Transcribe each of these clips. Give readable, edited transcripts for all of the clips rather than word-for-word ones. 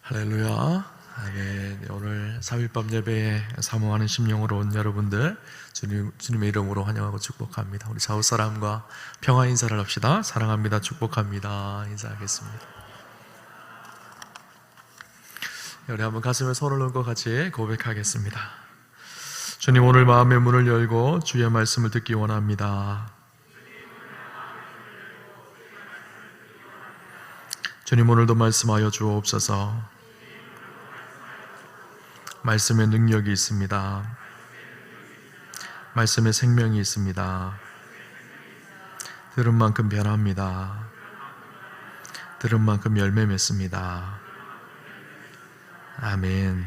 할렐루야. 아멘. 오늘 3일밤 예배에 사모하는 심령으로 온 여러분들 주님의 이름으로 환영하고 축복합니다. 우리 좌우사람과 평화 인사를 합시다. 사랑합니다. 축복합니다. 인사하겠습니다. 우리 한번 가슴에 손을 얹고 같이 고백하겠습니다. 주님, 오늘 마음의 문을 열고 주의 말씀을 듣기 원합니다. 주님, 오늘도 말씀하여 주옵소서. 말씀에 능력이 있습니다. 말씀에 생명이 있습니다. 들은 만큼 변합니다. 들은 만큼 열매 맺습니다. 아멘.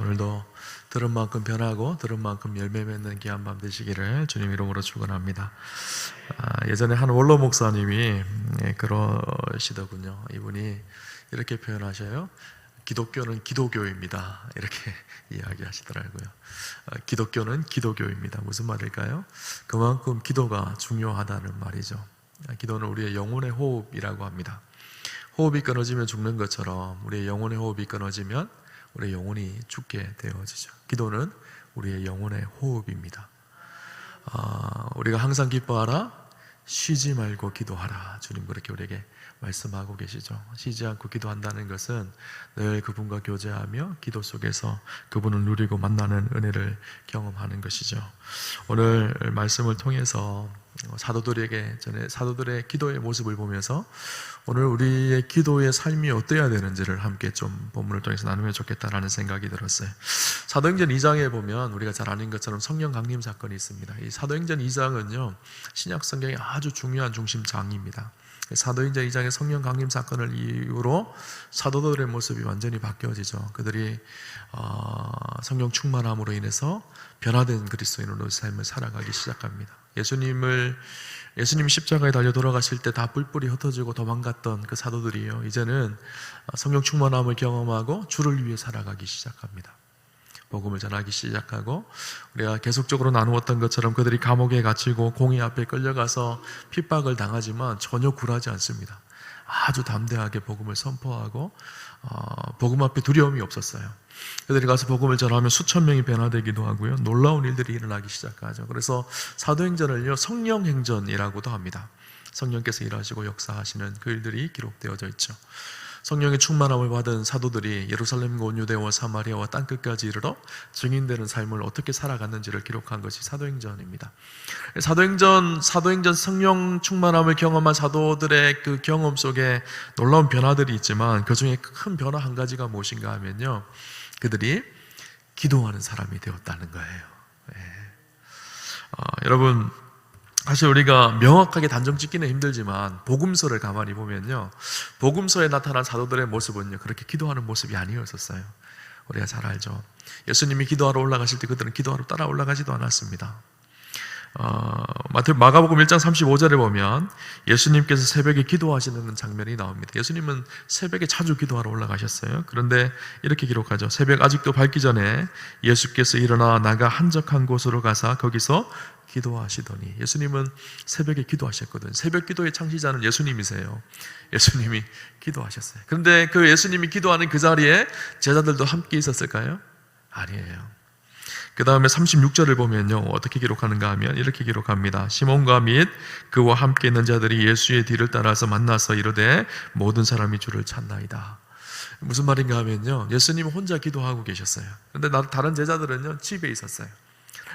오늘도 들은 만큼 변하고 들은 만큼 열매 맺는 귀한 밤 되시기를 주님 이름으로 축원합니다. 예전에 한 원로 목사님이 그러시더군요. 이분이 이렇게 표현하셔요. 기독교는 기도교입니다. 이렇게 이야기하시더라고요. 기독교는 기도교입니다. 무슨 말일까요? 그만큼 기도가 중요하다는 말이죠. 기도는 우리의 영혼의 호흡이라고 합니다. 호흡이 끊어지면 죽는 것처럼 우리의 영혼의 호흡이 끊어지면 우리의 영혼이 죽게 되어지죠. 기도는 우리의 영혼의 호흡입니다. 우리가 항상 기뻐하라, 쉬지 말고 기도하라. 주님 그렇게 우리에게 말씀하고 계시죠. 쉬지 않고 기도한다는 것은 늘 그분과 교제하며 기도 속에서 그분을 누리고 만나는 은혜를 경험하는 것이죠. 오늘 말씀을 통해서 사도들의 기도의 모습을 보면서 오늘 우리의 기도의 삶이 어때야 되는지를 함께 좀 본문을 통해서 나누면 좋겠다라는 생각이 들었어요. 사도행전 2장에 보면 우리가 잘 아는 것처럼 성령 강림 사건이 있습니다. 이 사도행전 2장은요 신약 성경의 아주 중요한 중심장입니다. 사도행전 2장의 성령 강림 사건을 이후로 사도들의 모습이 완전히 바뀌어지죠. 그들이 성령 충만함으로 인해서 변화된 그리스도인으로의 삶을 살아가기 시작합니다. 예수님 십자가에 달려 돌아가실 때 다 뿔뿔이 흩어지고 도망갔던 그 사도들이요, 이제는 성령 충만함을 경험하고 주를 위해 살아가기 시작합니다. 복음을 전하기 시작하고, 우리가 계속적으로 나누었던 것처럼 그들이 감옥에 갇히고 공의 앞에 끌려가서 핍박을 당하지만 전혀 굴하지 않습니다. 아주 담대하게 복음을 선포하고 복음 앞에 두려움이 없었어요. 그들이 가서 복음을 전하면 수천 명이 변화되기도 하고요, 놀라운 일들이 일어나기 시작하죠. 그래서 사도행전을요 성령행전이라고도 합니다. 성령께서 일하시고 역사하시는 그 일들이 기록되어져 있죠. 성령의 충만함을 받은 사도들이 예루살렘과 온 유대와 사마리아와 땅끝까지 이르러 증인되는 삶을 어떻게 살아갔는지를 기록한 것이 사도행전입니다. 사도행전 성령 충만함을 경험한 사도들의 그 경험 속에 놀라운 변화들이 있지만 그 중에 큰 변화 한 가지가 무엇인가 하면요, 그들이 기도하는 사람이 되었다는 거예요. 여러분, 사실 우리가 명확하게 단정 짓기는 힘들지만 복음서를 가만히 보면요, 복음서에 나타난 사도들의 모습은요 그렇게 기도하는 모습이 아니었었어요. 우리가 잘 알죠. 예수님이 기도하러 올라가실 때 그들은 기도하러 따라 올라가지도 않았습니다. 마가복음 1장 35절에 보면 예수님께서 새벽에 기도하시는 장면이 나옵니다. 예수님은 새벽에 자주 기도하러 올라가셨어요. 그런데 이렇게 기록하죠. 새벽 아직도 밝기 전에 예수께서 일어나 나가 한적한 곳으로 가사 거기서 기도하시더니, 예수님은 새벽에 기도하셨거든요. 새벽 기도의 창시자는 예수님이세요. 예수님이 기도하셨어요. 그런데 그 예수님이 기도하는 그 자리에 제자들도 함께 있었을까요? 아니에요. 그 다음에 36절을 보면요 어떻게 기록하는가 하면 이렇게 기록합니다. 시몬과 및 그와 함께 있는 자들이 예수의 뒤를 따라서 만나서 이르되 모든 사람이 주를 찾나이다. 무슨 말인가 하면요, 예수님은 혼자 기도하고 계셨어요. 그런데 다른 제자들은요 집에 있었어요.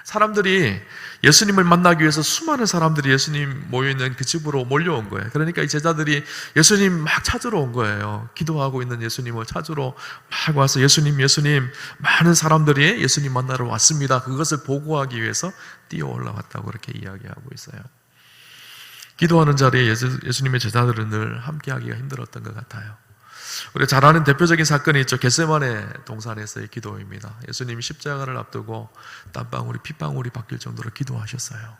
사람들이 예수님을 만나기 위해서 수많은 사람들이 예수님 모여있는 그 집으로 몰려온 거예요. 그러니까 이 제자들이 예수님 막 찾으러 온 거예요. 기도하고 있는 예수님을 찾으러 막 와서 예수님 많은 사람들이 예수님 만나러 왔습니다. 그것을 보고하기 위해서 뛰어 올라왔다고 그렇게 이야기하고 있어요. 기도하는 자리에 예수님의 제자들은 늘 함께하기가 힘들었던 것 같아요. 우리가 잘 아는 대표적인 사건이 있죠. 겟세마네 동산에서의 기도입니다. 예수님이 십자가를 앞두고 땀방울이 핏방울이 바뀔 정도로 기도하셨어요.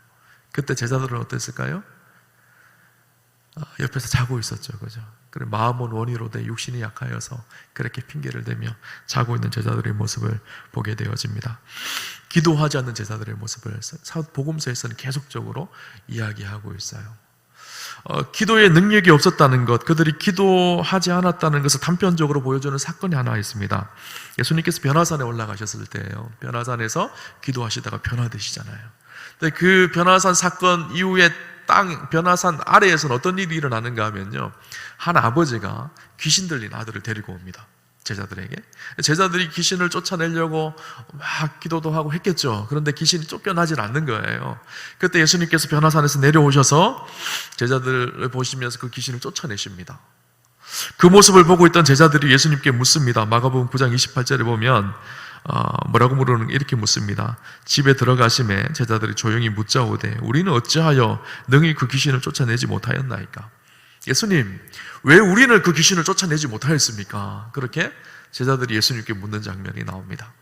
그때 제자들은 어땠을까요? 옆에서 자고 있었죠. 그죠? 그래, 마음은 원이로되 육신이 약하여서 그렇게 핑계를 대며 자고 있는 제자들의 모습을 보게 되어집니다. 기도하지 않는 제자들의 모습을 복음서에서는 계속적으로 이야기하고 있어요. 기도의 능력이 없었다는 것, 그들이 기도하지 않았다는 것을 단편적으로 보여주는 사건이 하나 있습니다. 예수님께서 변화산에 올라가셨을 때예요. 변화산에서 기도하시다가 변화되시잖아요. 근데 그 변화산 사건 이후에 변화산 아래에서는 어떤 일이 일어나는가 하면요, 한 아버지가 귀신 들린 아들을 데리고 옵니다. 제자들에게. 제자들이 귀신을 쫓아내려고 막 기도도 하고 했겠죠. 그런데 귀신이 쫓겨나질 않는 거예요. 그때 예수님께서 변화산에서 내려오셔서 제자들을 보시면서 그 귀신을 쫓아내십니다. 그 모습을 보고 있던 제자들이 예수님께 묻습니다. 마가복음 9장 28절에 보면 뭐라고 물으는 이렇게 묻습니다. 집에 들어가심에 제자들이 조용히 묻자오되 우리는 어찌하여 능히 그 귀신을 쫓아내지 못하였나이까? 예수님, 왜 우리는 그 귀신을 쫓아내지 못하였습니까? 그렇게 제자들이 예수님께 묻는 장면이 나옵니다.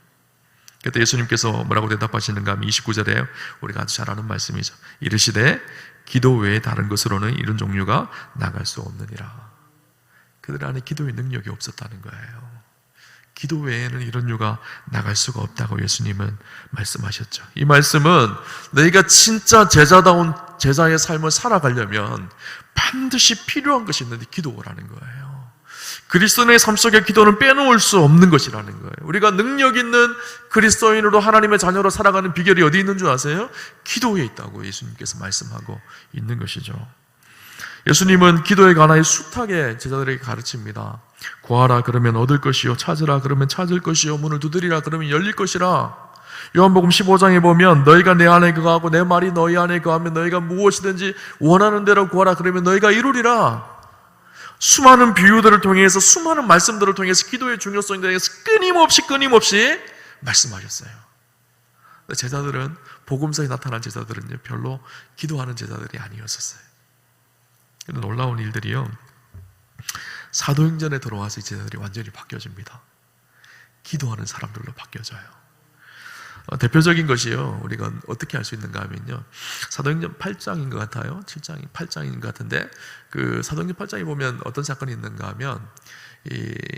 그때 예수님께서 뭐라고 대답하시는가 하면 29절에 우리가 아주 잘 아는 말씀이죠. 이르시되 기도 외에 다른 것으로는 이런 종류가 나갈 수 없느니라. 그들 안에 기도의 능력이 없었다는 거예요. 기도 외에는 이런 유가 나갈 수가 없다고 예수님은 말씀하셨죠. 이 말씀은 너희가 진짜 제자다운 제자의 삶을 살아가려면 반드시 필요한 것이 있는데 기도라는 거예요. 그리스도인의 삶 속에 기도는 빼놓을 수 없는 것이라는 거예요. 우리가 능력 있는 그리스도인으로 하나님의 자녀로 살아가는 비결이 어디 있는 줄 아세요? 기도에 있다고 예수님께서 말씀하고 있는 것이죠. 예수님은 기도에 관하여 숱하게 제자들에게 가르칩니다. 구하라 그러면 얻을 것이요, 찾으라 그러면 찾을 것이요, 문을 두드리라 그러면 열릴 것이라. 요한복음 15장에 보면 너희가 내 안에 거하고 내 말이 너희 안에 거하면 너희가 무엇이든지 원하는 대로 구하라 그러면 너희가 이루리라. 수많은 비유들을 통해서, 수많은 말씀들을 통해서 기도의 중요성에 대해서 끊임없이 말씀하셨어요. 제자들은, 복음서에 나타난 제자들은요, 별로 기도하는 제자들이 아니었었어요. 놀라운 일들이요, 사도행전에 들어와서 이 제자들이 완전히 바뀌어집니다. 기도하는 사람들로 바뀌어져요. 대표적인 것이요, 우리가 어떻게 알 수 있는가 하면요, 사도행전 8장인 것 같아요. 8장인 것 같은데, 그 사도행전 8장에 보면 어떤 사건이 있는가 하면,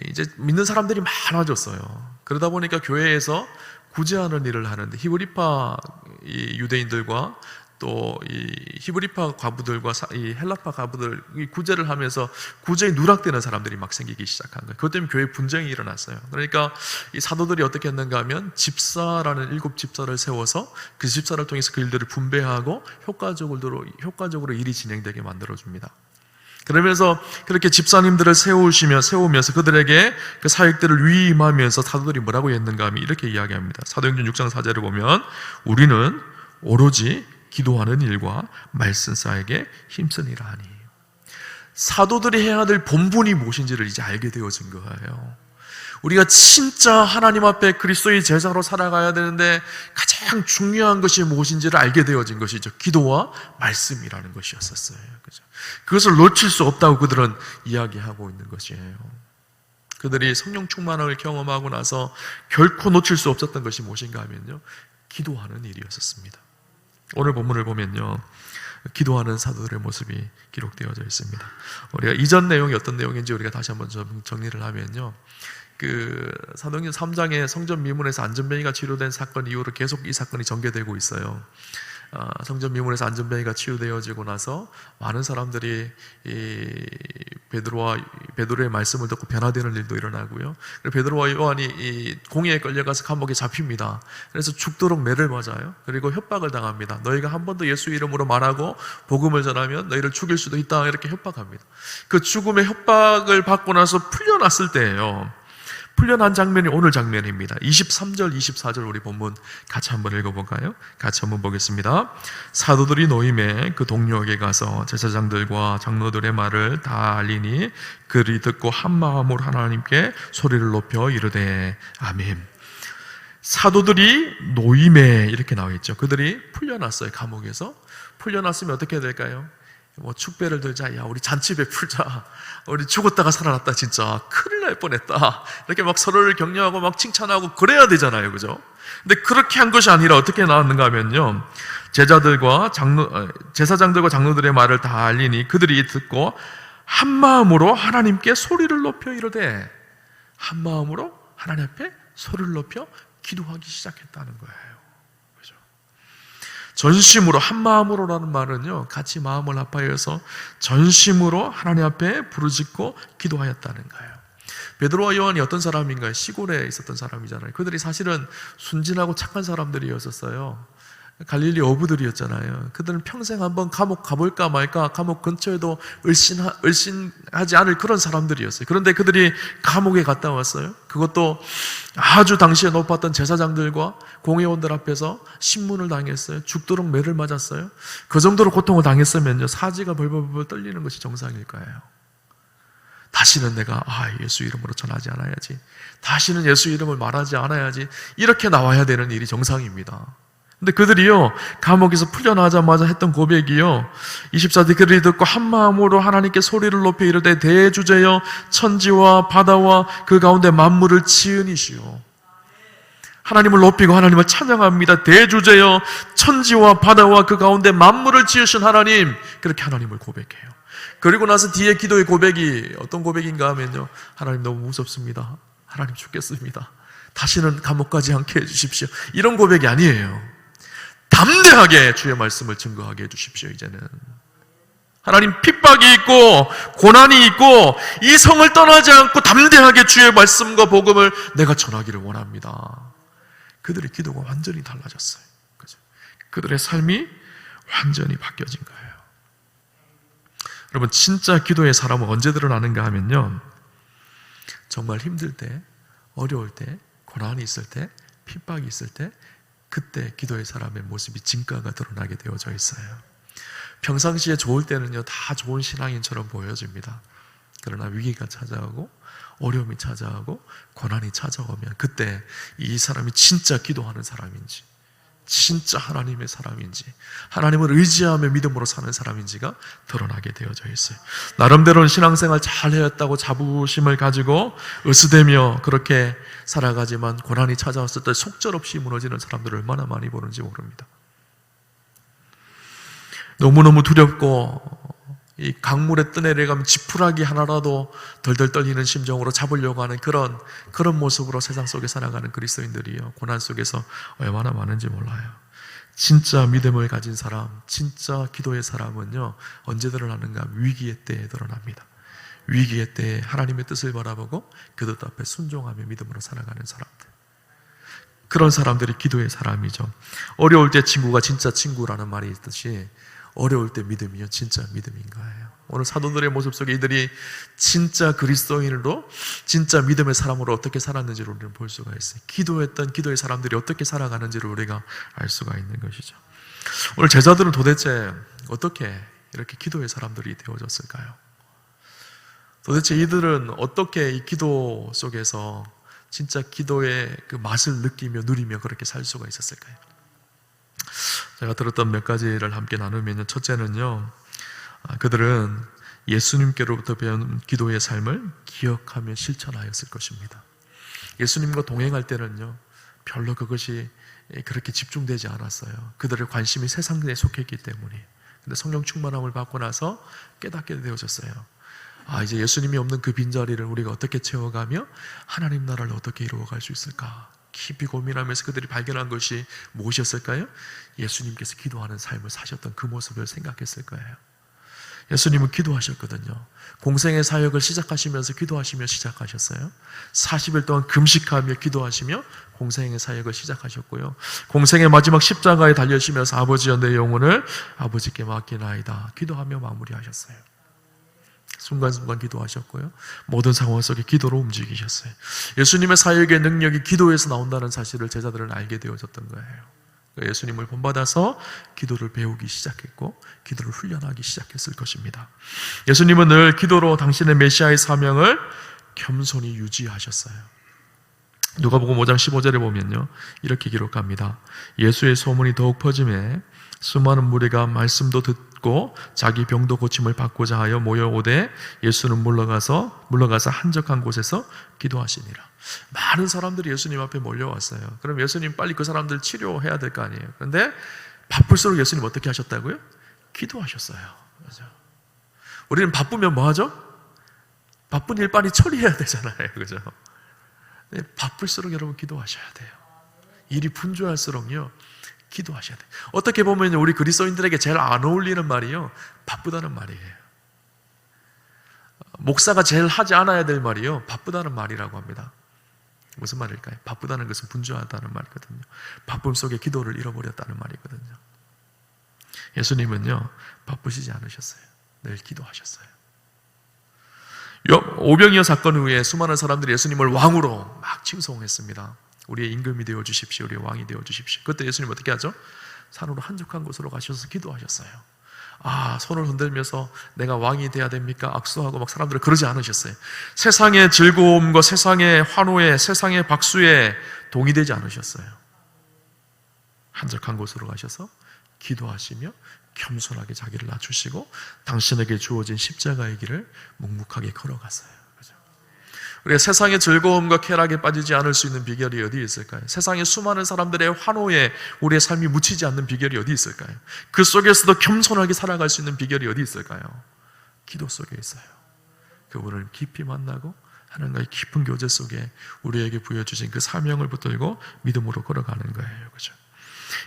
이제 믿는 사람들이 많아졌어요. 그러다 보니까 교회에서 구제하는 일을 하는데, 히브리파 유대인들과 또 이 히브리파 과부들과 이 헬라파 과부들 구제를 하면서 구제에 누락되는 사람들이 막 생기기 시작한 거예요. 그것 때문에 교회 분쟁이 일어났어요. 그러니까 이 사도들이 어떻게 했는가 하면 집사라는 7 집사를 세워서 그 집사를 통해서 그 일들을 분배하고 효과적으로 일이 진행되게 만들어줍니다. 그러면서 그렇게 집사님들을 세우면서 그들에게 그 사역들을 위임하면서 사도들이 뭐라고 했는가 하면 이렇게 이야기합니다. 사도행전 6장 4절을 보면 우리는 오로지 기도하는 일과 말씀 쌓에게 힘쓰니라 하니. 사도들이 해야 될 본분이 무엇인지를 이제 알게 되어진 거예요. 우리가 진짜 하나님 앞에 그리스도의 제자로 살아가야 되는데 가장 중요한 것이 무엇인지를 알게 되어진 것이죠. 기도와 말씀이라는 것이었었어요. 그죠? 그것을 놓칠 수 없다고 그들은 이야기하고 있는 것이에요. 그들이 성령 충만을 경험하고 나서 결코 놓칠 수 없었던 것이 무엇인가 하면요, 기도하는 일이었었습니다. 오늘 본문을 보면요, 기도하는 사도들의 모습이 기록되어져 있습니다. 우리가 이전 내용이 어떤 내용인지 우리가 다시 한번 좀 정리를 하면요, 그 사도행전 3장에 성전 미문에서 안전뱅이가 치료된 사건 이후로 계속 이 사건이 전개되고 있어요. 성전 미문에서 안전뱅이가 치유되어지고 나서 많은 사람들이 이 베드로의 말씀을 듣고 변화되는 일도 일어나고요. 베드로와 요한이 이 공회에 끌려가서 감옥에 잡힙니다. 그래서 죽도록 매를 맞아요. 그리고 협박을 당합니다. 너희가 한 번 더 예수 이름으로 말하고 복음을 전하면 너희를 죽일 수도 있다, 이렇게 협박합니다. 그 죽음의 협박을 받고 나서 풀려났을 때예요. 풀려난 장면이 오늘 장면입니다. 23절, 24절 우리 본문 같이 한번 읽어볼까요? 같이 한번 보겠습니다. 사도들이 노임에 그 동료에게 가서 제사장들과 장로들의 말을 다 알리니 그들이 듣고 한 마음으로 하나님께 소리를 높여 이르되 아멘. 사도들이 노임에 이렇게 나와 있죠. 그들이 풀려났어요. 감옥에서. 풀려났으면 어떻게 해야 될까요? 뭐 축배를 들자, 야 우리 잔치 베풀자, 우리 죽었다가 살아났다, 진짜 큰일 날 뻔했다, 이렇게 막 서로를 격려하고 막 칭찬하고 그래야 되잖아요, 그죠? 근데 그렇게 한 것이 아니라 어떻게 나왔는가 하면요, 제사장들과 장로들의 말을 다 알리니 그들이 듣고 한 마음으로 하나님께 소리를 높여 이르되, 한 마음으로 하나님 앞에 소리를 높여 기도하기 시작했다는 거예요. 그죠? 전심으로, 한 마음으로라는 말은요, 같이 마음을 합하여서 전심으로 하나님 앞에 부르짖고 기도하였다는 거예요. 베드로와 요한이 어떤 사람인가요? 시골에 있었던 사람이잖아요. 그들이 사실은 순진하고 착한 사람들이었었어요. 갈릴리 어부들이었잖아요. 그들은 평생 한번 감옥 가볼까 말까, 감옥 근처에도 을씬하지 않을 그런 사람들이었어요. 그런데 그들이 감옥에 갔다 왔어요. 그것도 아주 당시에 높았던 제사장들과 공회원들 앞에서 신문을 당했어요. 죽도록 매를 맞았어요. 그 정도로 고통을 당했으면요, 사지가 벌벌벌 떨리는 것이 정상일 거예요. 다시는 내가 예수 이름으로 전하지 않아야지, 다시는 예수 이름을 말하지 않아야지, 이렇게 나와야 되는 일이 정상입니다. 근데 그들이요, 감옥에서 풀려나자마자 했던 고백이요, 24절, 그들이 듣고 한 마음으로 하나님께 소리를 높여 이르되 대주제여 천지와 바다와 그 가운데 만물을 지은 이시오. 하나님을 높이고 하나님을 찬양합니다. 대주제여 천지와 바다와 그 가운데 만물을 지으신 하나님, 그렇게 하나님을 고백해요. 그리고 나서 뒤에 기도의 고백이 어떤 고백인가 하면요, 하나님 너무 무섭습니다. 하나님 죽겠습니다. 다시는 감옥 가지 않게 해주십시오. 이런 고백이 아니에요. 담대하게 주의 말씀을 증거하게 해주십시오. 이제는 하나님, 핍박이 있고 고난이 있고 이 성을 떠나지 않고 담대하게 주의 말씀과 복음을 내가 전하기를 원합니다. 그들의 기도가 완전히 달라졌어요. 그들의 삶이 완전히 바뀌어진 거예요. 여러분, 진짜 기도의 사람은 언제 드러나는가 하면요, 정말 힘들 때, 어려울 때, 고난이 있을 때, 핍박이 있을 때, 그때 기도의 사람의 모습이 진가가 드러나게 되어져 있어요. 평상시에 좋을 때는요, 다 좋은 신앙인처럼 보여집니다. 그러나 위기가 찾아오고 어려움이 찾아오고 고난이 찾아오면 그때 이 사람이 진짜 기도하는 사람인지, 진짜 하나님의 사람인지, 하나님을 의지하며 믿음으로 사는 사람인지가 드러나게 되어져 있어요. 나름대로는 신앙생활 잘 해왔다고 자부심을 가지고 으스대며 그렇게 살아가지만 고난이 찾아왔을 때 속절없이 무너지는 사람들을 얼마나 많이 보는지 모릅니다. 너무너무 두렵고 이 강물에 떠내려가면 지푸라기 하나라도 덜덜 떨리는 심정으로 잡으려고 하는 그런 모습으로 세상 속에 살아가는 그리스도인들이요, 고난 속에서 얼마나 많은지 몰라요. 진짜 믿음을 가진 사람, 진짜 기도의 사람은요, 언제 드러나는가? 위기의 때에 드러납니다. 위기의 때에 하나님의 뜻을 바라보고 그 뜻 앞에 순종하며 믿음으로 살아가는 사람들, 그런 사람들이 기도의 사람이죠. 어려울 때 친구가 진짜 친구라는 말이 있듯이 어려울 때 믿음이요, 진짜 믿음인 거예요. 오늘 사도들의 모습 속에 이들이 진짜 그리스도인으로, 진짜 믿음의 사람으로 어떻게 살았는지를 우리는 볼 수가 있어요. 기도했던 기도의 사람들이 어떻게 살아가는지를 우리가 알 수가 있는 것이죠. 오늘 제자들은 도대체 어떻게 이렇게 기도의 사람들이 되어졌을까요? 도대체 이들은 어떻게 이 기도 속에서 진짜 기도의 그 맛을 느끼며 누리며 그렇게 살 수가 있었을까요? 제가 들었던 몇 가지를 함께 나누면요, 첫째는요, 그들은 예수님께로부터 배운 기도의 삶을 기억하며 실천하였을 것입니다. 예수님과 동행할 때는요, 별로 그것이 그렇게 집중되지 않았어요. 그들의 관심이 세상에 속했기 때문에. 근데 성령 충만함을 받고 나서 깨닫게 되어졌어요. 이제 예수님이 없는 그 빈자리를 우리가 어떻게 채워가며 하나님 나라를 어떻게 이루어갈 수 있을까? 깊이 고민하면서 그들이 발견한 것이 무엇이었을까요? 예수님께서 기도하는 삶을 사셨던 그 모습을 생각했을 거예요. 예수님은 기도하셨거든요. 공생의 사역을 시작하시면서 기도하시며 시작하셨어요. 40일 동안 금식하며 기도하시며 공생의 사역을 시작하셨고요. 공생의 마지막 십자가에 달려시면서 아버지여 내 영혼을 아버지께 맡기나이다 기도하며 마무리하셨어요. 순간순간 기도하셨고요, 모든 상황 속에 기도로 움직이셨어요. 예수님의 사역의 능력이 기도에서 나온다는 사실을 제자들은 알게 되어졌던 거예요. 예수님을 본받아서 기도를 배우기 시작했고 기도를 훈련하기 시작했을 것입니다. 예수님은 늘 기도로 당신의 메시아의 사명을 겸손히 유지하셨어요. 누가복음 5장 15절에 보면요, 이렇게 기록합니다. 예수의 소문이 더욱 퍼짐에 수많은 무리가 말씀도 듣고 자기 병도 고침을 받고자 하여 모여오되 예수는 물러가서 한적한 곳에서 기도하시니라. 많은 사람들이 예수님 앞에 몰려왔어요. 그럼 예수님 빨리 그 사람들 치료해야 될 거 아니에요. 그런데 바쁠수록 예수님 어떻게 하셨다고요? 기도하셨어요. 그렇죠? 우리는 바쁘면 뭐 하죠? 바쁜 일 빨리 처리해야 되잖아요. 그죠? 바쁠수록 여러분 기도하셔야 돼요. 일이 분주할수록요, 기도하셔야 돼요. 어떻게 보면 우리 그리스도인들에게 제일 안 어울리는 말이요, 바쁘다는 말이에요. 목사가 제일 하지 않아야 될 말이요, 바쁘다는 말이라고 합니다. 무슨 말일까요? 바쁘다는 것은 분주하다는 말이거든요. 바쁨 속에 기도를 잃어버렸다는 말이거든요. 예수님은요, 바쁘시지 않으셨어요. 늘 기도하셨어요. 오병이어 사건 후에 수많은 사람들이 예수님을 왕으로 막 칭송했습니다. 우리의 임금이 되어 주십시오. 우리의 왕이 되어 주십시오. 그때 예수님 어떻게 하죠? 산으로 한적한 곳으로 가셔서 기도하셨어요. 손을 흔들면서 내가 왕이 돼야 됩니까? 악수하고 막 사람들을 그러지 않으셨어요. 세상의 즐거움과 세상의 환호에, 세상의 박수에 동의되지 않으셨어요. 한적한 곳으로 가셔서 기도하시며 겸손하게 자기를 낮추시고 당신에게 주어진 십자가의 길을 묵묵하게 걸어갔어요. 그죠? 우리가 세상의 즐거움과 쾌락에 빠지지 않을 수 있는 비결이 어디에 있을까요? 세상의 수많은 사람들의 환호에 우리의 삶이 묻히지 않는 비결이 어디 있을까요? 그 속에서도 겸손하게 살아갈 수 있는 비결이 어디 있을까요? 기도 속에 있어요. 그분을 깊이 만나고 하나님과의 깊은 교제 속에 우리에게 부여주신 그 사명을 붙들고 믿음으로 걸어가는 거예요. 그죠?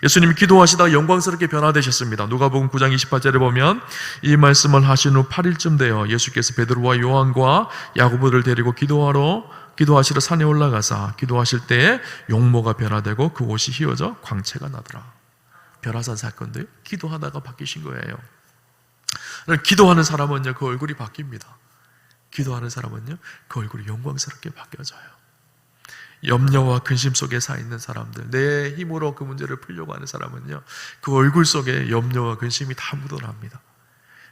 예수님이 기도하시다가 영광스럽게 변화되셨습니다. 누가복음 9장 28절에 보면 이 말씀을 하신 후 8일쯤 되어 예수께서 베드로와 요한과 야고보를 데리고 기도하시러 산에 올라가사 기도하실 때에 용모가 변화되고 그 옷이 휘어져 광채가 나더라. 변화산 사건들 기도하다가 바뀌신 거예요. 기도하는 사람은요, 그 얼굴이 바뀝니다. 기도하는 사람은요, 그 얼굴이 영광스럽게 바뀌어져요. 염려와 근심 속에 사 있는 사람들, 내 힘으로 그 문제를 풀려고 하는 사람은요, 그 얼굴 속에 염려와 근심이 다 묻어납니다.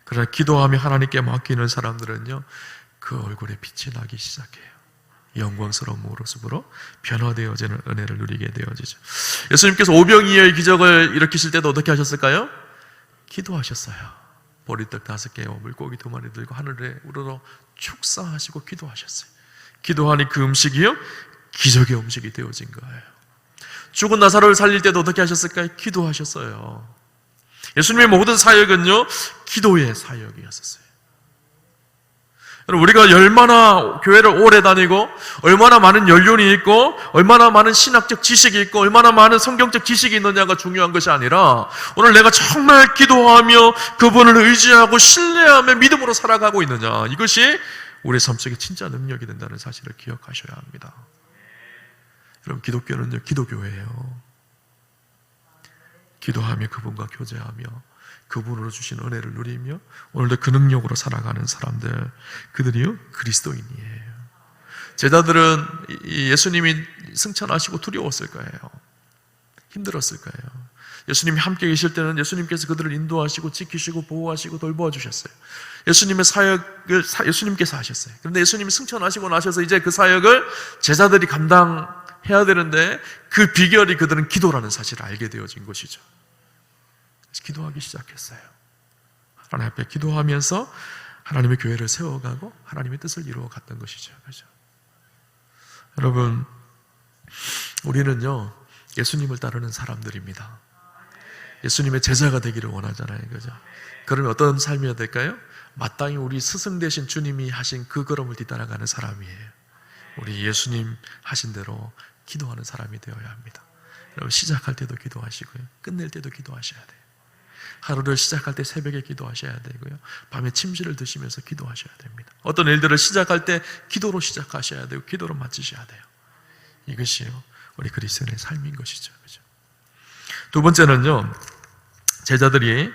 그러나 기도하며 하나님께 맡기는 사람들은요, 그 얼굴에 빛이 나기 시작해요. 영광스러운 모습으로 변화되어지는 은혜를 누리게 되어지죠. 예수님께서 오병이어의 기적을 일으키실 때도 어떻게 하셨을까요? 기도하셨어요. 보리떡 5개와 물고기 2마리 들고 하늘에 우러러 축사하시고 기도하셨어요. 기도하니 그 음식이요, 기적의 음식이 되어진 거예요. 죽은 나사로를 살릴 때도 어떻게 하셨을까요? 기도하셨어요. 예수님의 모든 사역은요, 기도의 사역이었어요. 우리가 얼마나 교회를 오래 다니고 얼마나 많은 연륜이 있고 얼마나 많은 신학적 지식이 있고 얼마나 많은 성경적 지식이 있느냐가 중요한 것이 아니라 오늘 내가 정말 기도하며 그분을 의지하고 신뢰하며 믿음으로 살아가고 있느냐, 이것이 우리 삶 속에 진짜 능력이 된다는 사실을 기억하셔야 합니다. 여러분, 기독교는요, 기도교회예요. 기도하며 그분과 교제하며 그분으로 주신 은혜를 누리며 오늘도 그 능력으로 살아가는 사람들, 그들이요, 그리스도인이에요. 제자들은 예수님이 승천하시고 두려웠을 거예요. 힘들었을 거예요. 예수님이 함께 계실 때는 예수님께서 그들을 인도하시고 지키시고 보호하시고 돌보아 주셨어요. 예수님의 사역을 예수님께서 하셨어요. 그런데 예수님이 승천하시고 나셔서 이제 그 사역을 제자들이 감당해야 되는데 그 비결이 그들은 기도라는 사실을 알게 되어진 것이죠. 그래서 기도하기 시작했어요. 하나님 앞에 기도하면서 하나님의 교회를 세워가고 하나님의 뜻을 이루어 갔던 것이죠. 그렇죠? 여러분, 우리는요, 예수님을 따르는 사람들입니다. 예수님의 제자가 되기를 원하잖아요. 그죠? 그러면 어떤 삶이어야 될까요? 마땅히 우리 스승 되신 주님이 하신 그 걸음을 뒤따라가는 사람이에요. 우리 예수님 하신 대로 기도하는 사람이 되어야 합니다. 여러분, 시작할 때도 기도하시고요, 끝낼 때도 기도하셔야 돼요. 하루를 시작할 때 새벽에 기도하셔야 되고요, 밤에 침실을 드시면서 기도하셔야 됩니다. 어떤 일들을 시작할 때 기도로 시작하셔야 되고 기도로 마치셔야 돼요. 이것이요, 우리 그리스도인의 삶인 것이죠. 그죠? 두 번째는요, 제자들이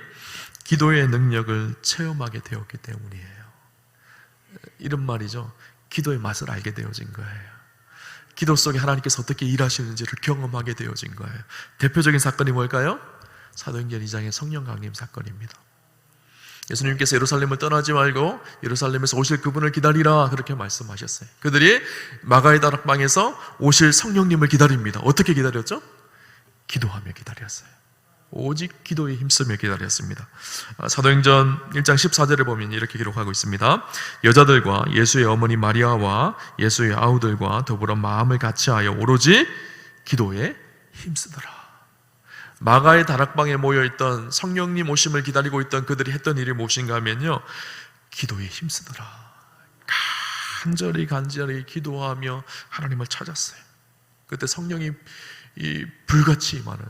기도의 능력을 체험하게 되었기 때문이에요. 이런 말이죠. 기도의 맛을 알게 되어진 거예요. 기도 속에 하나님께서 어떻게 일하시는지를 경험하게 되어진 거예요. 대표적인 사건이 뭘까요? 사도행전 2장의 성령 강림 사건입니다. 예수님께서 예루살렘을 떠나지 말고 예루살렘에서 오실 그분을 기다리라, 그렇게 말씀하셨어요. 그들이 마가의 다락방에서 오실 성령님을 기다립니다. 어떻게 기다렸죠? 기도하며 기다렸어요. 오직 기도에 힘쓰며 기다렸습니다. 사도행전 1장 14절에 보면 이렇게 기록하고 있습니다. 여자들과 예수의 어머니 마리아와 예수의 아우들과 더불어 마음을 같이하여 오로지 기도에 힘쓰더라. 마가의 다락방에 모여있던 성령님 오심을 기다리고 있던 그들이 했던 일이 무엇인가 하면요, 기도에 힘쓰더라. 간절히 기도하며 하나님을 찾았어요. 그때 성령이 이 불같이 임하는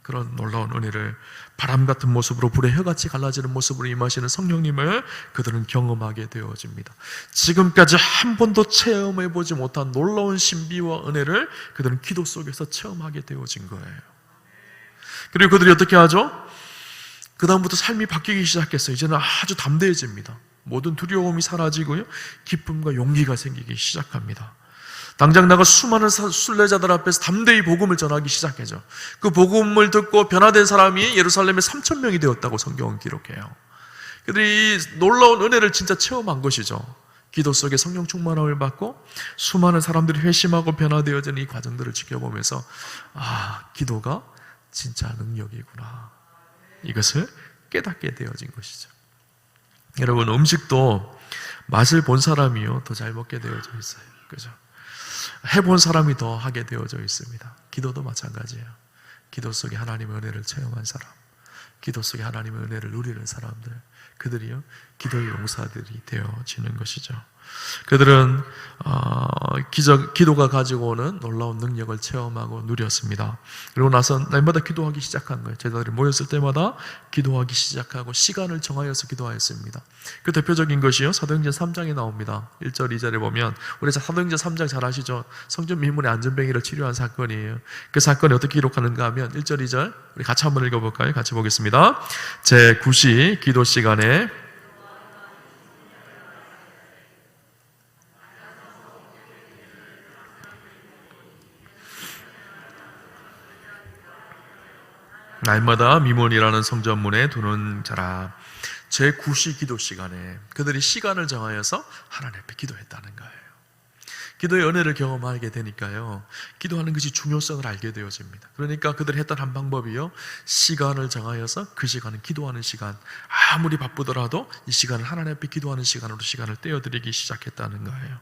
그런 놀라운 은혜를 바람 같은 모습으로 불의 혀같이 갈라지는 모습으로 임하시는 성령님을 그들은 경험하게 되어집니다. 지금까지 한 번도 체험해보지 못한 놀라운 신비와 은혜를 그들은 기도 속에서 체험하게 되어진 거예요. 그리고 그들이 어떻게 하죠? 그 다음부터 삶이 바뀌기 시작했어요. 이제는 아주 담대해집니다. 모든 두려움이 사라지고요, 기쁨과 용기가 생기기 시작합니다. 당장 나가 수많은 순례자들 앞에서 담대히 복음을 전하기 시작하죠. 그 복음을 듣고 변화된 사람이 예루살렘에 3,000명이 되었다고 성경은 기록해요. 그들이 놀라운 은혜를 진짜 체험한 것이죠. 기도 속에 성령 충만함을 받고 수많은 사람들이 회심하고 변화되어지는 이 과정들을 지켜보면서 기도가 진짜 능력이구나, 이것을 깨닫게 되어진 것이죠. 여러분, 음식도 맛을 본 사람이요 더 잘 먹게 되어져 있어요. 그죠? 해본 사람이 더 하게 되어져 있습니다. 기도도 마찬가지예요. 기도 속에 하나님의 은혜를 체험한 사람, 기도 속에 하나님의 은혜를 누리는 사람들, 그들이요 기도의 용사들이 되어지는 것이죠. 그들은 기도가 가지고 오는 놀라운 능력을 체험하고 누렸습니다. 그리고 나서 날마다 기도하기 시작한 거예요. 제자들이 모였을 때마다 기도하기 시작하고 시간을 정하여서 기도하였습니다. 그 대표적인 것이요 사도행전 3장에 나옵니다. 1절 2절에 보면, 우리 사도행전 3장 잘 아시죠? 성전 미문의 안전뱅이를 치료한 사건이에요. 그 사건이 어떻게 기록하는가 하면 1절 2절 우리 같이 한번 읽어볼까요? 같이 보겠습니다. 제9시 기도 시간에 날마다 미문이라는 성전문에 두는 자라. 제9시 기도 시간에 그들이 시간을 정하여서 하나님 앞에 기도했다는 거예요. 기도의 은혜를 경험하게 되니까요, 기도하는 것이 중요성을 알게 되어집니다. 그러니까 그들이 했던 한 방법이요, 시간을 정하여서 그 시간은 기도하는 시간, 아무리 바쁘더라도 이 시간을 하나님 앞에 기도하는 시간으로 시간을 떼어드리기 시작했다는 거예요.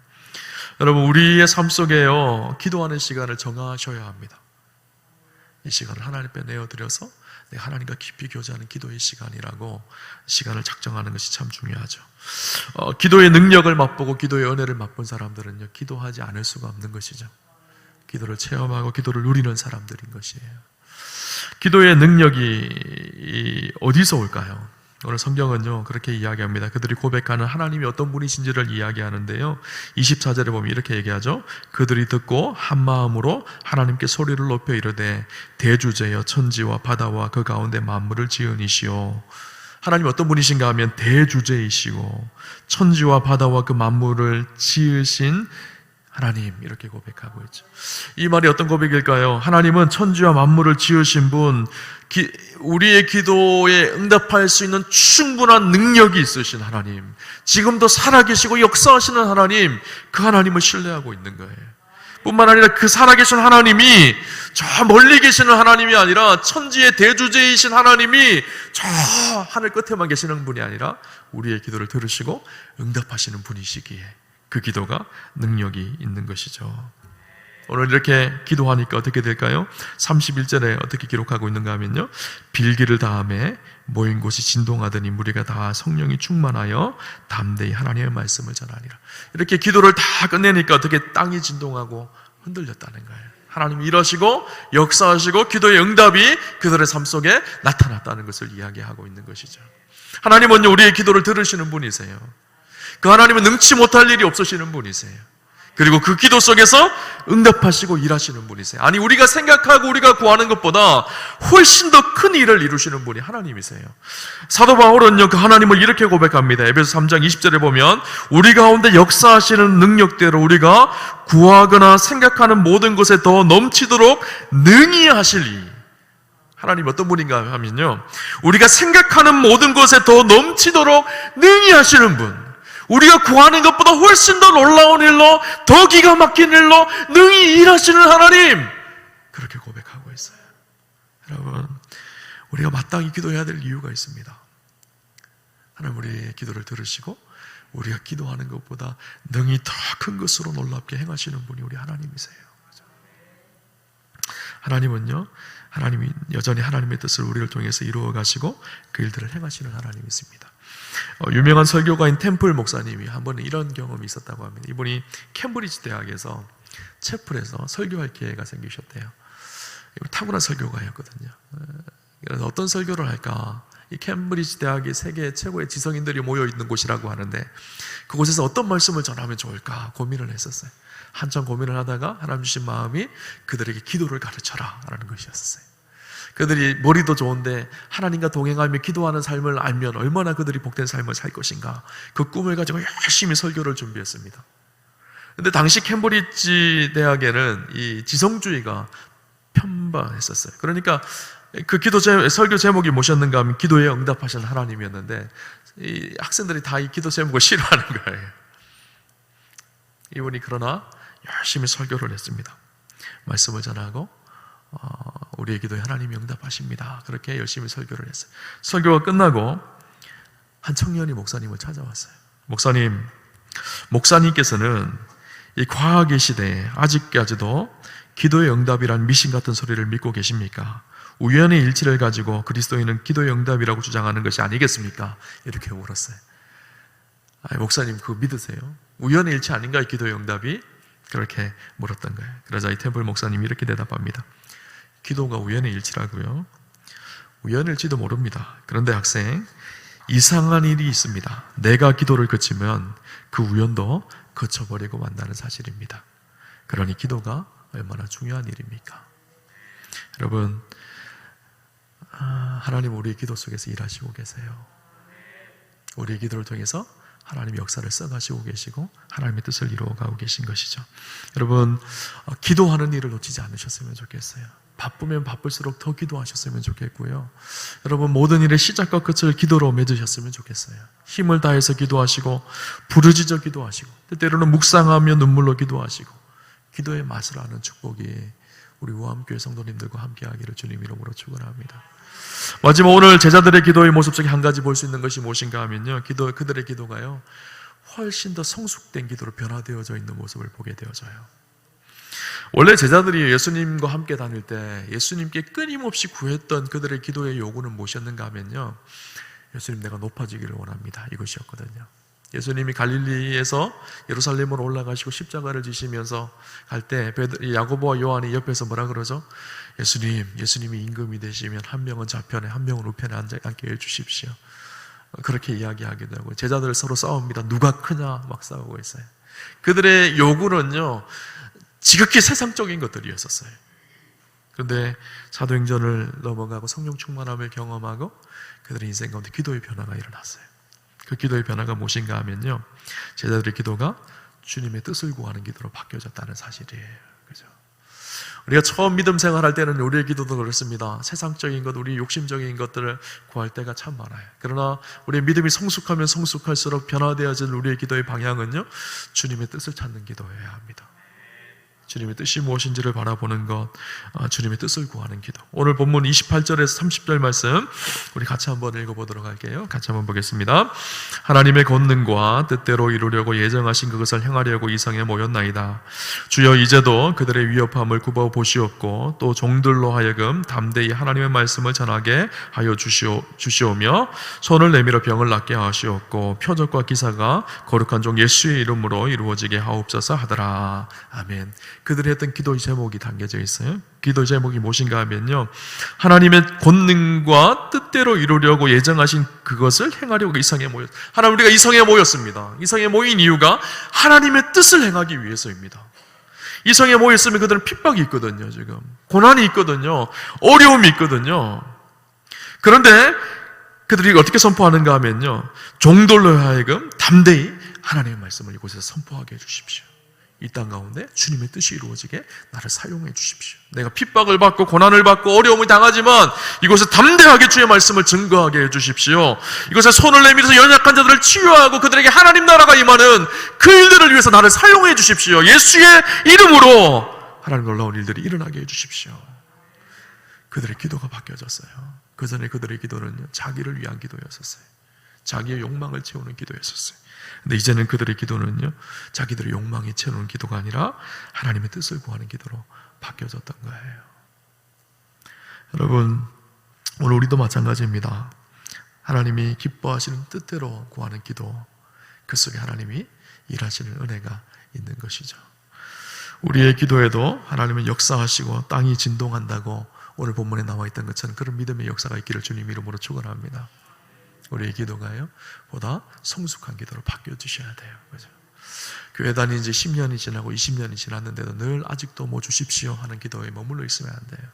여러분, 우리의 삶 속에요 기도하는 시간을 정하셔야 합니다. 이 시간을 하나님 앞에 내어드려서 내가 하나님과 깊이 교제하는 기도의 시간이라고 시간을 작정하는 것이 참 중요하죠. 기도의 능력을 맛보고 기도의 은혜를 맛본 사람들은요 기도하지 않을 수가 없는 것이죠. 기도를 체험하고 기도를 누리는 사람들인 것이에요. 기도의 능력이 어디서 올까요? 오늘 성경은요 그렇게 이야기합니다. 그들이 고백하는 하나님이 어떤 분이신지를 이야기하는데요, 24절에 보면 이렇게 얘기하죠. 그들이 듣고 한 마음으로 하나님께 소리를 높여 이르되 대주제여 천지와 바다와 그 가운데 만물을 지으니시오. 하나님이 어떤 분이신가 하면 대주제이시고 천지와 바다와 그 만물을 지으신 하나님, 이렇게 고백하고 있죠. 이 말이 어떤 고백일까요? 하나님은 천지와 만물을 지으신 분, 우리의 기도에 응답할 수 있는 충분한 능력이 있으신 하나님, 지금도 살아계시고 역사하시는 하나님, 그 하나님을 신뢰하고 있는 거예요. 뿐만 아니라 그 살아계신 하나님이 저 멀리 계시는 하나님이 아니라 천지의 대주제이신 하나님이 저 하늘 끝에만 계시는 분이 아니라 우리의 기도를 들으시고 응답하시는 분이시기에 그 기도가 능력이 있는 것이죠. 오늘 이렇게 기도하니까 어떻게 될까요? 31절에 어떻게 기록하고 있는가 하면요, 빌기를 다음에 모인 곳이 진동하더니 무리가 다 성령이 충만하여 담대히 하나님의 말씀을 전하니라. 이렇게 기도를 다 끝내니까 어떻게 땅이 진동하고 흔들렸다는 거예요. 하나님이 일하시고 역사하시고 기도의 응답이 그들의 삶 속에 나타났다는 것을 이야기하고 있는 것이죠. 하나님은요 우리의 기도를 들으시는 분이세요. 그 하나님은 능치 못할 일이 없으시는 분이세요. 그리고 그 기도 속에서 응답하시고 일하시는 분이세요. 아니, 우리가 생각하고 우리가 구하는 것보다 훨씬 더 큰 일을 이루시는 분이 하나님이세요. 사도 바울은요 그 하나님을 이렇게 고백합니다. 에베소 3장 20절에 보면 우리 가운데 역사하시는 능력대로 우리가 구하거나 생각하는 모든 것에 더 넘치도록 능히 하실 일. 하나님 어떤 분인가 하면요, 우리가 생각하는 모든 것에 더 넘치도록 능히 하시는 분, 우리가 구하는 것보다 훨씬 더 놀라운 일로, 더 기가 막힌 일로 능히 일하시는 하나님, 그렇게 고백하고 있어요. 여러분, 우리가 마땅히 기도해야 될 이유가 있습니다. 하나님 우리의 기도를 들으시고 우리가 기도하는 것보다 능히 더 큰 것으로 놀랍게 행하시는 분이 우리 하나님이세요. 하나님은요, 하나님이 여전히 하나님의 뜻을 우리를 통해서 이루어 가시고 그 일들을 행하시는 하나님이십니다. 유명한 설교가인 템플 목사님이 한 번은 이런 경험이 있었다고 합니다. 이분이 캠브리지 대학에서 채플에서 설교할 기회가 생기셨대요. 타고난 설교가였거든요. 그래서 어떤 설교를 할까? 이 캠브리지 대학이 세계 최고의 지성인들이 모여있는 곳이라고 하는데 그곳에서 어떤 말씀을 전하면 좋을까 고민을 했었어요. 한참 고민을 하다가 하나님 주신 마음이 그들에게 기도를 가르쳐라 라는 것이었어요. 그들이 머리도 좋은데 하나님과 동행하며 기도하는 삶을 알면 얼마나 그들이 복된 삶을 살 것인가, 그 꿈을 가지고 열심히 설교를 준비했습니다. 근데 당시 캠브리지 대학에는 이 지성주의가 편바했었어요. 그러니까 그 설교 제목이 뭐셨는가 하면 기도에 응답하신 하나님이었는데 이 학생들이 다 이 기도 제목을 싫어하는 거예요. 이분이 그러나 열심히 설교를 했습니다. 말씀을 전하고 우리의 기도에 하나님이 응답하십니다. 그렇게 열심히 설교를 했어요. 설교가 끝나고 한 청년이 목사님을 찾아왔어요. 목사님께서는 이 과학의 시대에 아직까지도 기도의 응답이란 미신 같은 소리를 믿고 계십니까? 우연의 일치를 가지고 그리스도인은 기도의 응답이라고 주장하는 것이 아니겠습니까? 이렇게 물었어요. 목사님 그거 믿으세요? 우연의 일치 아닌가 이 기도의 응답이? 그렇게 물었던 거예요. 그러자 이 템플 목사님이 이렇게 대답합니다. 기도가 우연의 일치라고요? 우연의 일치도 모릅니다. 그런데 학생, 이상한 일이 있습니다. 내가 기도를 그치면 그 우연도 그쳐버리고 만나는 사실입니다. 그러니 기도가 얼마나 중요한 일입니까? 여러분, 하나님 우리의 기도 속에서 일하시고 계세요. 우리의 기도를 통해서 하나님의 역사를 써가시고 계시고 하나님의 뜻을 이루어가고 계신 것이죠. 여러분, 기도하는 일을 놓치지 않으셨으면 좋겠어요. 바쁘면 바쁠수록 더 기도하셨으면 좋겠고요. 여러분, 모든 일의 시작과 끝을 기도로 맺으셨으면 좋겠어요. 힘을 다해서 기도하시고 부르짖어 기도하시고 때때로는 묵상하며 눈물로 기도하시고 기도의 맛을 아는 축복이 우리 우암교회 성도님들과 함께하기를 주님 이름으로 축원합니다. 마지막 오늘 제자들의 기도의 모습 중에 한 가지 볼 수 있는 것이 무엇인가 하면요, 그들의 기도가요 훨씬 더 성숙된 기도로 변화되어져 있는 모습을 보게 되어져요. 원래 제자들이 예수님과 함께 다닐 때 예수님께 끊임없이 구했던 그들의 기도의 요구는 무엇이었는가 하면요, 예수님 내가 높아지기를 원합니다, 이것이었거든요. 예수님이 갈릴리에서 예루살렘으로 올라가시고 십자가를 지시면서 갈 때 야고보와 요한이 옆에서 뭐라 그러죠? 예수님이 임금이 되시면 한 명은 좌편에 한 명은 우편에 앉게 해주십시오. 그렇게 이야기하기도 하고 제자들 서로 싸웁니다. 누가 크냐 막 싸우고 있어요. 그들의 요구는요 지극히 세상적인 것들이었었어요. 그런데 사도행전을 넘어가고 성령 충만함을 경험하고 그들의 인생 가운데 기도의 변화가 일어났어요. 그 기도의 변화가 무엇인가 하면요, 제자들의 기도가 주님의 뜻을 구하는 기도로 바뀌어졌다는 사실이에요. 그죠? 우리가 처음 믿음 생활할 때는 우리의 기도도 그렇습니다. 세상적인 것, 우리 욕심적인 것들을 구할 때가 참 많아요. 그러나 우리의 믿음이 성숙하면 성숙할수록 변화되어질 우리의 기도의 방향은요, 주님의 뜻을 찾는 기도여야 합니다. 주님의 뜻이 무엇인지를 바라보는 것, 주님의 뜻을 구하는 기도. 오늘 본문 28절에서 30절 말씀 우리 같이 한번 읽어보도록 할게요. 같이 한번 보겠습니다. 하나님의 권능과 뜻대로 이루려고 예정하신 그것을 행하려고 이 성에 모였나이다. 주여 이제도 그들의 위협함을 굽어 보시옵고 또 종들로 하여금 담대히 하나님의 말씀을 전하게 하여 주시오며 손을 내밀어 병을 낫게 하시옵고 표적과 기사가 거룩한 종 예수의 이름으로 이루어지게 하옵소서 하더라. 아멘. 그들이 했던 기도의 제목이 담겨져 있어요. 기도의 제목이 무엇인가 하면요, 하나님의 권능과 뜻대로 이루려고 예정하신 그것을 행하려고 이 성에 모였습니다. 하나님, 우리가 이 성에 모였습니다. 이 성에 모인 이유가 하나님의 뜻을 행하기 위해서입니다. 이 성에 모였으면 그들은 핍박이 있거든요. 지금 고난이 있거든요. 어려움이 있거든요. 그런데 그들이 어떻게 선포하는가 하면요, 종들로 하여금 담대히 하나님의 말씀을 이곳에서 선포하게 해주십시오. 이 땅 가운데 주님의 뜻이 이루어지게 나를 사용해 주십시오. 내가 핍박을 받고 고난을 받고 어려움을 당하지만 이곳에 담대하게 주의 말씀을 증거하게 해 주십시오. 이곳에 손을 내밀어서 연약한 자들을 치유하고 그들에게 하나님 나라가 임하는 그 일들을 위해서 나를 사용해 주십시오. 예수의 이름으로 하나님 놀라운 일들이 일어나게 해 주십시오. 그들의 기도가 바뀌어졌어요. 그 전에 그들의 기도는요, 자기를 위한 기도였었어요. 자기의 욕망을 채우는 기도였었어요. 근데 이제는 그들의 기도는요, 자기들의 욕망이 채우는 기도가 아니라 하나님의 뜻을 구하는 기도로 바뀌어졌던 거예요. 여러분, 오늘 우리도 마찬가지입니다. 하나님이 기뻐하시는 뜻대로 구하는 기도, 그 속에 하나님이 일하시는 은혜가 있는 것이죠. 우리의 기도에도 하나님은 역사하시고 땅이 진동한다고 오늘 본문에 나와 있던 것처럼 그런 믿음의 역사가 있기를 주님 이름으로 축원합니다. 우리의 기도가요 보다 성숙한 기도로 바뀌어 주셔야 돼요. 그죠? 교회 다닌 지 10년이 지나고 20년이 지났는데도 늘 아직도 뭐 주십시오 하는 기도에 머물러 있으면 안 돼요.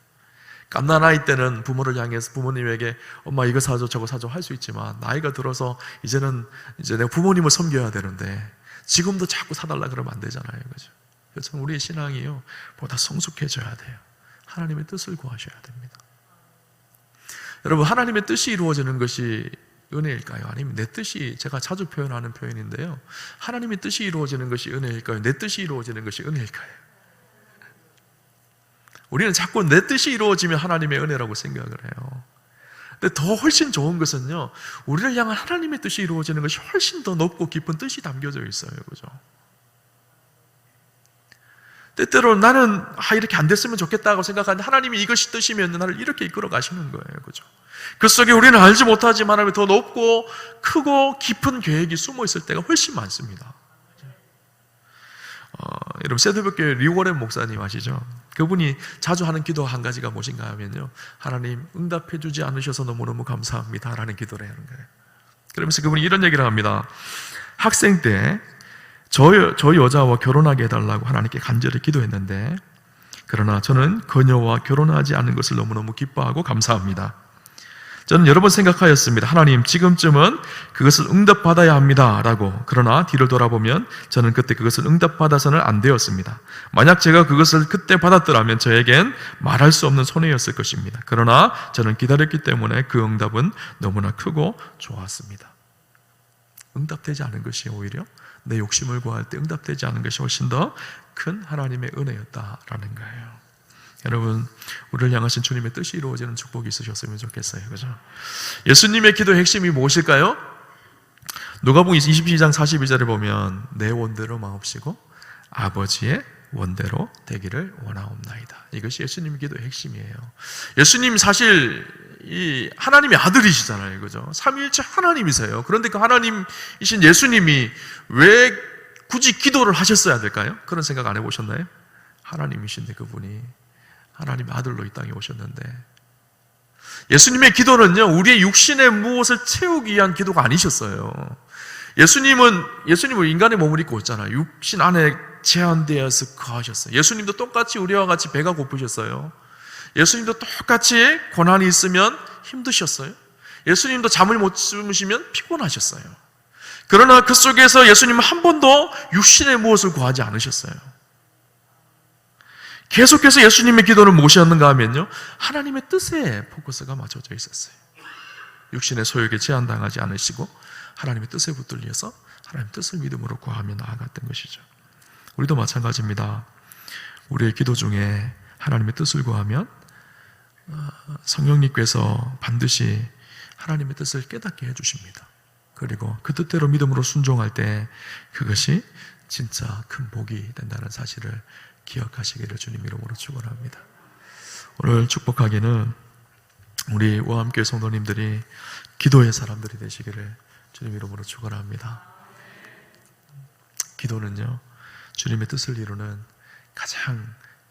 갓난 아이 때는 부모를 향해서 부모님에게 엄마 이거 사줘 저거 사줘 할 수 있지만 나이가 들어서 이제는 이제 내가 부모님을 섬겨야 되는데 지금도 자꾸 사달라 그러면 안 되잖아요. 그죠? 그래서 우리의 신앙이요 보다 성숙해져야 돼요. 하나님의 뜻을 구하셔야 됩니다. 여러분, 하나님의 뜻이 이루어지는 것이 은혜일까요? 아니면 내 뜻이, 제가 자주 표현하는 표현인데요, 하나님의 뜻이 이루어지는 것이 은혜일까요? 내 뜻이 이루어지는 것이 은혜일까요? 우리는 자꾸 내 뜻이 이루어지면 하나님의 은혜라고 생각을 해요. 근데 더 훨씬 좋은 것은요, 우리를 향한 하나님의 뜻이 이루어지는 것이 훨씬 더 높고 깊은 뜻이 담겨져 있어요. 그죠? 때때로 나는 이렇게 안 됐으면 좋겠다고 생각하는데 하나님이 이것이 뜻이면 나를 이렇게 이끌어 가시는 거예요. 그죠? 그 속에 우리는 알지 못하지만 하나님의 더 높고 크고 깊은 계획이 숨어 있을 때가 훨씬 많습니다. 여러분, 세드백교회 리워렌 목사님 아시죠? 그분이 자주 하는 기도 한 가지가 무엇인가 하면요, 하나님 응답해 주지 않으셔서 너무너무 감사합니다 라는 기도를 하는 거예요. 그러면서 그분이 이런 얘기를 합니다. 학생 때 저 여자와 결혼하게 해달라고 하나님께 간절히 기도했는데, 그러나 저는 그녀와 결혼하지 않는 것을 너무너무 기뻐하고 감사합니다. 저는 여러 번 생각하였습니다. 하나님, 지금쯤은 그것을 응답받아야 합니다 라고. 그러나 뒤를 돌아보면 저는 그때 그것을 응답받아서는 안 되었습니다. 만약 제가 그것을 그때 받았더라면 저에겐 말할 수 없는 손해였을 것입니다. 그러나 저는 기다렸기 때문에 그 응답은 너무나 크고 좋았습니다. 응답되지 않은 것이 오히려 내 욕심을 구할 때 응답되지 않은 것이 훨씬 더 큰 하나님의 은혜였다라는 거예요. 여러분, 우리를 향하신 주님의 뜻이 이루어지는 축복이 있으셨으면 좋겠어요. 그죠? 예수님의 기도의 핵심이 무엇일까요? 누가복음 22장 42절을 보면 내 원대로 마옵시고 아버지의 원대로 되기를 원하옵나이다. 이것이 예수님의 기도의 핵심이에요. 예수님 사실 이 하나님의 아들이시잖아요. 그죠? 삼위일체 하나님이세요. 그런데 그 하나님이신 예수님이 왜 굳이 기도를 하셨어야 될까요? 그런 생각 안 해보셨나요? 하나님이신데 그분이 하나님의 아들로 이 땅에 오셨는데, 예수님의 기도는요, 우리의 육신의 무엇을 채우기 위한 기도가 아니셨어요. 예수님은 인간의 몸을 입고 있잖아요. 육신 안에 제한되어서 거하셨어요. 예수님도 똑같이 우리와 같이 배가 고프셨어요. 예수님도 똑같이 고난이 있으면 힘드셨어요. 예수님도 잠을 못 주무시면 피곤하셨어요. 그러나 그 속에서 예수님은 한 번도 육신의 무엇을 구하지 않으셨어요. 계속해서 예수님의 기도는 무엇이었는가 하면요, 하나님의 뜻에 포커스가 맞춰져 있었어요. 육신의 소욕에 제한당하지 않으시고 하나님의 뜻에 붙들려서 하나님의 뜻을 믿음으로 구하며 나아갔던 것이죠. 우리도 마찬가지입니다. 우리의 기도 중에 하나님의 뜻을 구하면 성령님께서 반드시 하나님의 뜻을 깨닫게 해주십니다. 그리고 그 뜻대로 믿음으로 순종할 때 그것이 진짜 큰 복이 된다는 사실을 기억하시기를 주님 이름으로 축원합니다. 오늘 축복하기는 우리 오함교회 성도님들이 기도의 사람들이 되시기를 주님 이름으로 축원합니다. 기도는요, 주님의 뜻을 이루는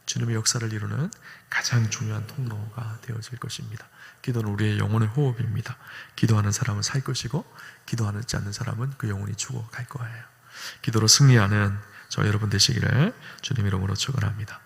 주님의 역사를 이루는 가장 중요한 통로가 되어질 것입니다. 기도는 우리의 영혼의 호흡입니다. 기도하는 사람은 살 것이고 기도하지 않는 사람은 그 영혼이 죽어갈 거예요. 기도로 승리하는 저 여러분 되시기를 주님 이름으로 축원합니다.